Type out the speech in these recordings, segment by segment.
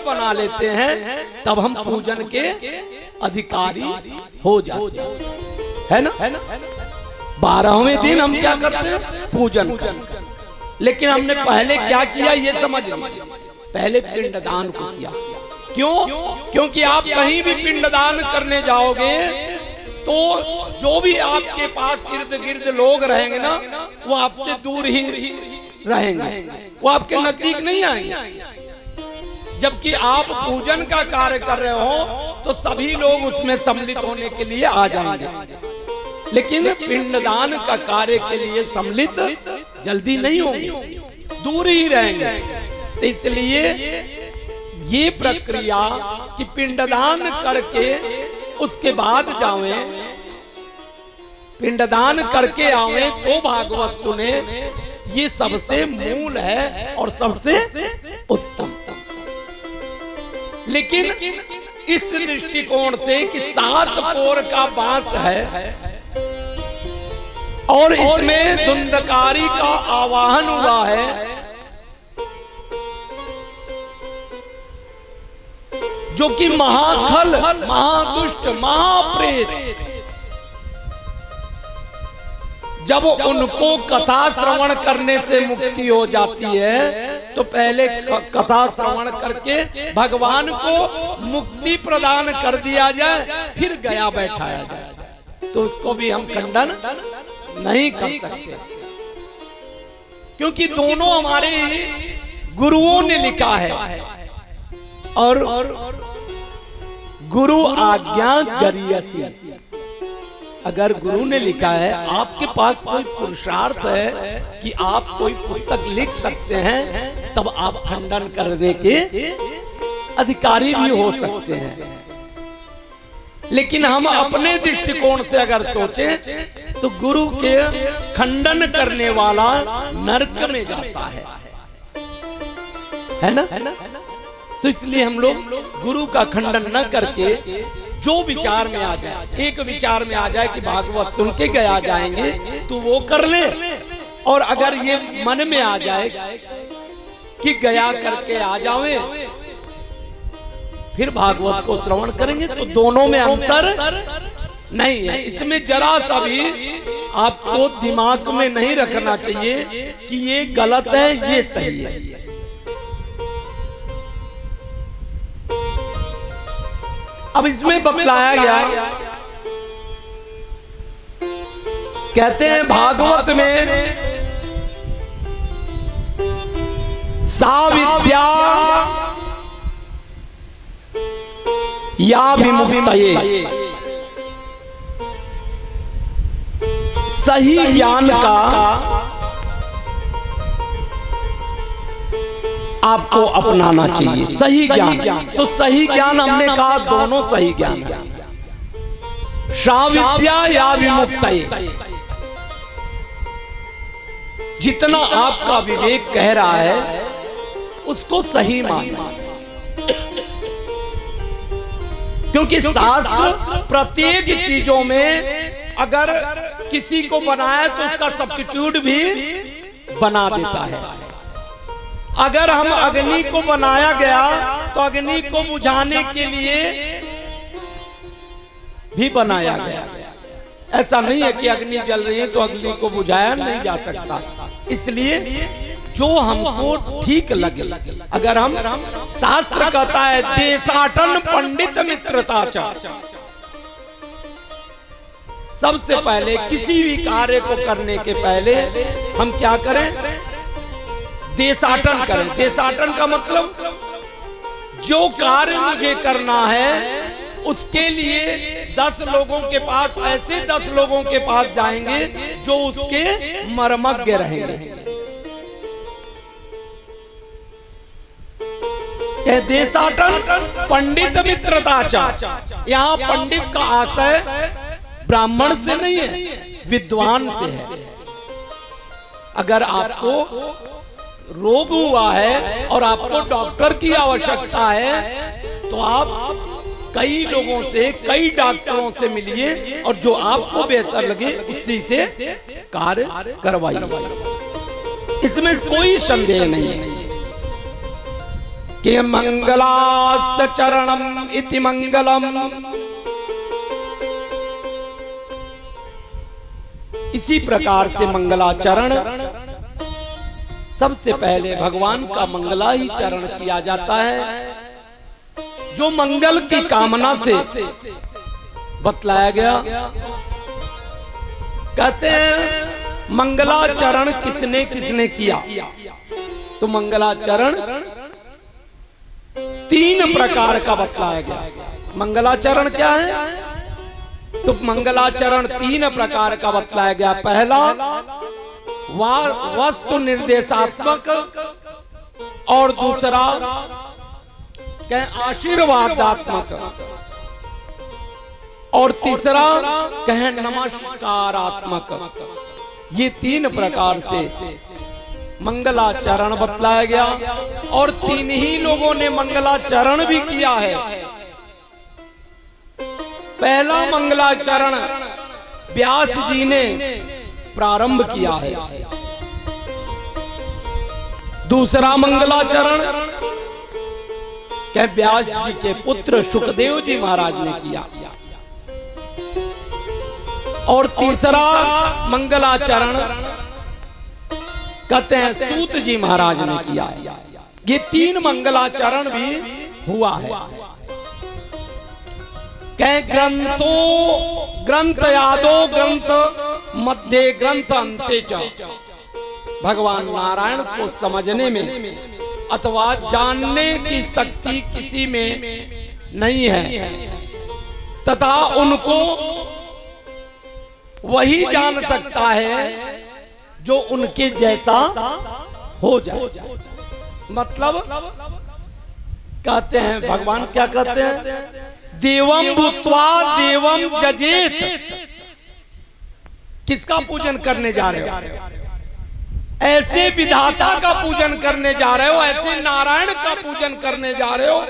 बना लेते हैं तब हम पूजन के अधिकारी हो जाते हैं, है ना। 12वें दिन हम क्या करते हैं? पूजन करते हैं। लेकिन हमने पहले क्या किया ये समझ लीजिए, पहले पिंडदान को किया। क्यों? क्योंकि आप कहीं भी पिंडदान करने जाओगे तो जो भी आपके पास इर्द गिर्द लोग रहेंगे ना, वो आपसे दूर ही रहेंगे, वो आपके नजदीक नहीं आएंगे। जबकि आप पूजन का कार्य कर रहे हो तो सभी लोग उसमें सम्मिलित होने के लिए आ जाएंगे, लेकिन पिंडदान का कार्य के लिए सम्मिलित जल्दी नहीं होंगे, दूर ही रहेंगे। तो इसलिए ये प्रक्रिया कि पिंडदान करके उसके बाद जावें, पिंडदान करके आवें तो भागवत सुने, ये सबसे मूल है और सबसे उत्तम। लेकिन इस दृष्टिकोण से कि 7 कोर का बांस है और इसमें धुंधकारी का आवाहन हुआ है, जो कि महाखल, महादुष्ट, महाप्रेत, जब उनको कथा श्रवण करने से मुक्ति हो जाती है तो पहले कथा श्रवण करके भगवान को मुक्ति प्रदान कर दिया जाए, फिर गया बैठाया जाए, तो उसको भी हम खंडन नहीं कर सकते, क्योंकि दोनों हमारे गुरुओं ने लिखा है और गुरु आज्ञा गरियसी। अगर गुरु ने लिखा है, आपके पास कोई पुरुषार्थ है कि आप कोई पुस्तक लिख सकते हैं, तब आप खंडन करने के अधिकारी भी हो सकते हैं। लेकिन हम अपने दृष्टिकोण से अगर सोचें तो गुरु के खंडन करने वाला नरक में जाता है ना। तो इसलिए हम लोग गुरु का खंडन न करके जो विचार में आ जाए, एक विचार में आ जाए कि भागवत सुन के गया जाएंगे तो वो कर ले, और अगर ये मन में आ जाए कि गया करके आ जावे फिर भागवत को श्रवण करेंगे, तो दोनों में अंतर नहीं है। इसमें जरा सा भी आपको दिमाग में नहीं रखना चाहिए कि ये गलत है, ये सही है। अब इसमें बतलाया गया, कहते हैं भागवत में सा विद्या या विमुक्तये, सही ज्ञान का आपको अपनाना चाहिए। सही ज्ञान, तो सही ज्ञान हमने कहा दोनों सही ज्ञान है, शाविद्या या विमुक्तये। जितना आपका विवेक कह रहा है उसको सही मानना, क्योंकि शास्त्र प्रत्येक चीजों में अगर किसी को बनाया तो उसका सब्स्टिट्यूट भी बना देता है। अगर हम अग्नि को बनाया गया तो अग्नि को बुझाने के लिए भी बनाया गया। ऐसा नहीं है कि अग्नि जल रही है तो अग्नि को बुझाया नहीं जा सकता। इसलिए जो हमको ठीक लगे, अगर हम, शास्त्र कहता है देशाटन पंडित मित्रता चा, सबसे पहले किसी भी कार्य को करने के पहले हम क्या करें? देशाटन करें। देशाटन का मतलब जो कार्य मुझे करना है उसके लिए 10 लोगों के पास, ऐसे 10 लोगों के पास जाएंगे जो उसके मर्मज्ञ रहेंगे। देशाटन पंडित मित्रता चा, यहाँ पंडित का आशय ब्राह्मण से नहीं है, विद्वान से है। अगर आपको रोग हुआ है और आपको डॉक्टर की आवश्यकता है तो आप कई लोगों से, कई डॉक्टरों से मिलिए और जो आपको बेहतर लगे उसी से कार्य करवाइए। इसमें कोई संदेह नहीं है। कि मंगलास्य चरणम इति मंगलम। इसी प्रकार से मंगलाचरण सबसे पहले भगवान का मंगला ही चरण किया जाता है, जो मंगल की कामना से बतलाया गया। कहते हैं मंगलाचरण किसने किसने किया, तो मंगलाचरण 3 प्रकार का बतलाया गया। मंगलाचरण क्या है, तो मंगलाचरण 3 प्रकार का बतलाया गया। पहला वस्तु निर्देशात्मक, और दूसरा कहें आशीर्वादात्मक, और तीसरा कहें नमस्कारात्मक। ये 3 प्रकार से मंगलाचरण बतलाया गया, और 3 ही लोगों ने मंगलाचरण भी किया है। पहला मंगलाचरण व्यास जी ने प्रारंभ किया है। दूसरा मंगलाचरण क्या व्यास जी के पुत्र सुखदेव जी महाराज ने किया, और तीसरा मंगलाचरण कहते हैं सूत जी महाराज ने किया है। ये 3 मंगलाचरण भी हुआ है। कह ग्रंथ यादो ग्रंथ मध्य ग्रंथ अंते च। भगवान नारायण को समझने में अथवा जानने की शक्ति किसी में नहीं है, तथा उनको वही जान सकता है जो उनके जैसा हो जाए। मतलब कहते हैं भगवान क्या कहते हैं, देवम भूत्वा देवम जजेत। किसका पूजन करने जा रहे हो, ऐसे विधाता का पूजन करने जा रहे हो, ऐसे नारायण का पूजन करने जा रहे हो,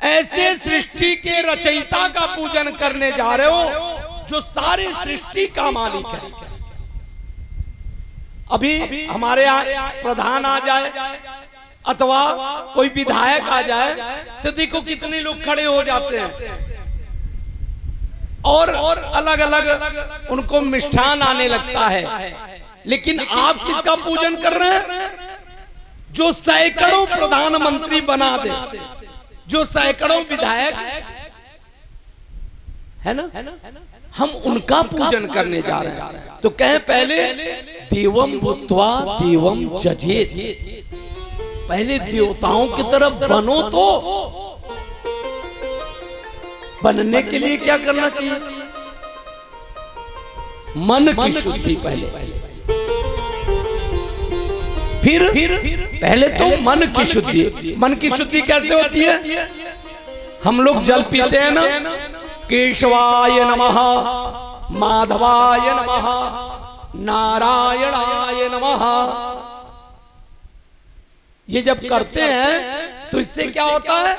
ऐसे सृष्टि के रचयिता का पूजन करने जा रहे हो जो सारी सृष्टि का मालिक है। अभी हमारे यहाँ प्रधान आ जाए अथवा कोई विधायक आ जाए तो देखो कितने लोग खड़े हो जाते हैं, और अलग अलग उनको मिष्ठान आने लगता है। लेकिन आप किसका पूजन कर रहे हैं, जो सैकड़ों प्रधानमंत्री बना दे, जो सैकड़ों विधायक है ना, हम उनका पूजन करने जा रहे हैं। तो कहें पहले देवम भूत्वा देवम जजेत, पहले देवताओं की तरफ बनो। तो बनने के लिए क्या करना चाहिए, मन की शुद्धि पहले, फिर पहले तो मन की शुद्धि। मन की शुद्धि कैसे होती है, हम लोग जल पीते हैं ना, केशवाय नमः, माधवाय नमः, नारायणाय नमः। ये जब करते हैं तो इससे क्या होता है,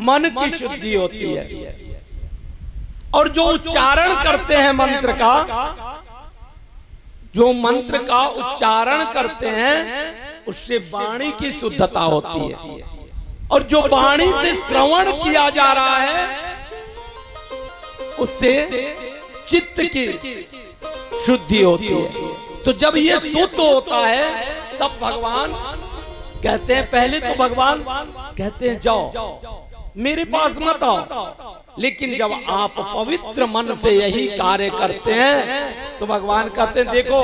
मन की शुद्धि होती है। और जो उच्चारण करते हैं मंत्र का, जो मंत्र का उच्चारण करते हैं उससे वाणी की शुद्धता होती है। और जो वाणी से श्रवण किया जा रहा है उससे चित्त की शुद्धि होती है। तो जब ये शुद्ध होता है तब भगवान कहते हैं, पहले तो भगवान कहते हैं जाओ मेरे पास मत आओ, लेकिन जब आप पवित्र मन से यही कार्य करते हैं तो भगवान कहते हैं देखो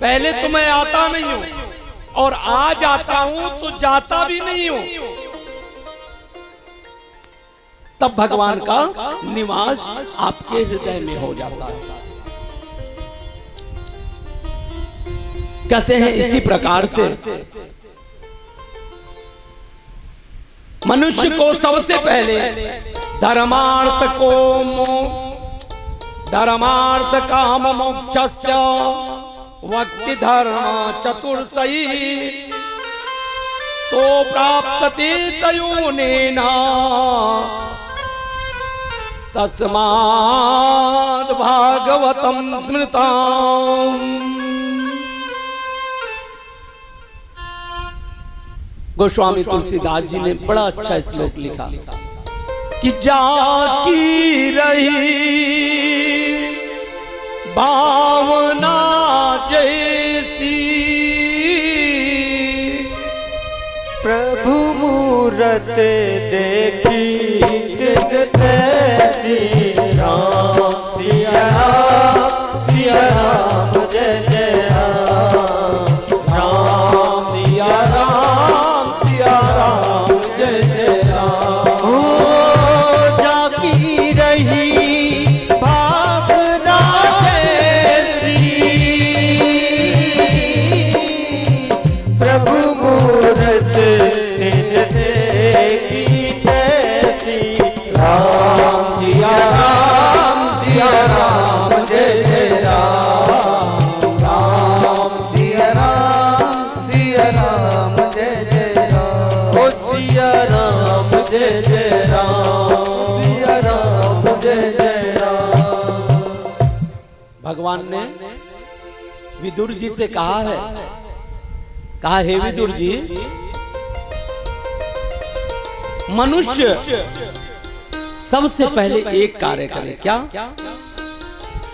पहले तो मैं आता नहीं हूं, और आज आता हूं तो जाता भी नहीं हूं। तब भगवान का निवास आपके हृदय में हो जाता है। कहते हैं इसी प्रकार से मनुष्य को सबसे पहले धर्मार्थ काम मोक्षस्य वक्ति धर्म चतुर्सई तो प्राप्तते तयोनेन तस्माद् भागवतं स्मृतम्। गोस्वामी तुलसीदास जी ने बड़ा अच्छा श्लोक लिखा कि जाकी रही भावना जैसी प्रभु मूरत देखी तैसी राम सिया राम जय जय राम सिया राम जय जय राम। ओ जाकी रही भावना जैसी प्रभु मूरत देखी तैसी राम सिया राम जय जय राम। राम सिया राम जय जय राम। ओ सिया राम जय जय राम सिया राम जय जय राम। भगवान ने विदुर जी से कहा है, कहा हे विदुर जी, मनुष्य सबसे पहले एक कार्य करे, क्या?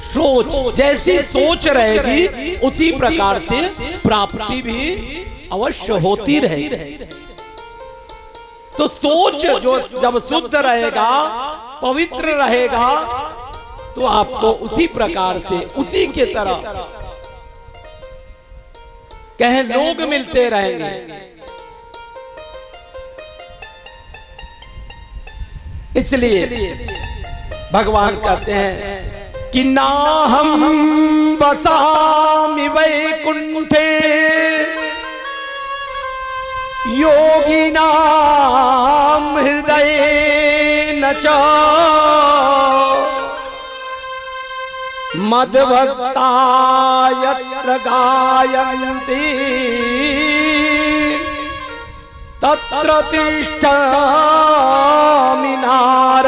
सोच। जैसी सोच रहेगी उसी प्रकार से प्राप्ति भी अवश्य होती रहेगी। तो सोच जो जब शुद्ध रहेगा, पवित्र रहेगा, तो आपको उसी प्रकार से, उसी के तरह कहे लोग मिलते रहेंगे। इसलिए भगवान कहते हैं कि ना हम बसामि वैकुंठे योगिनां हृदये न च मद्भक्ता यत्र गायन्ति तत्र तिष्ठामि नारद।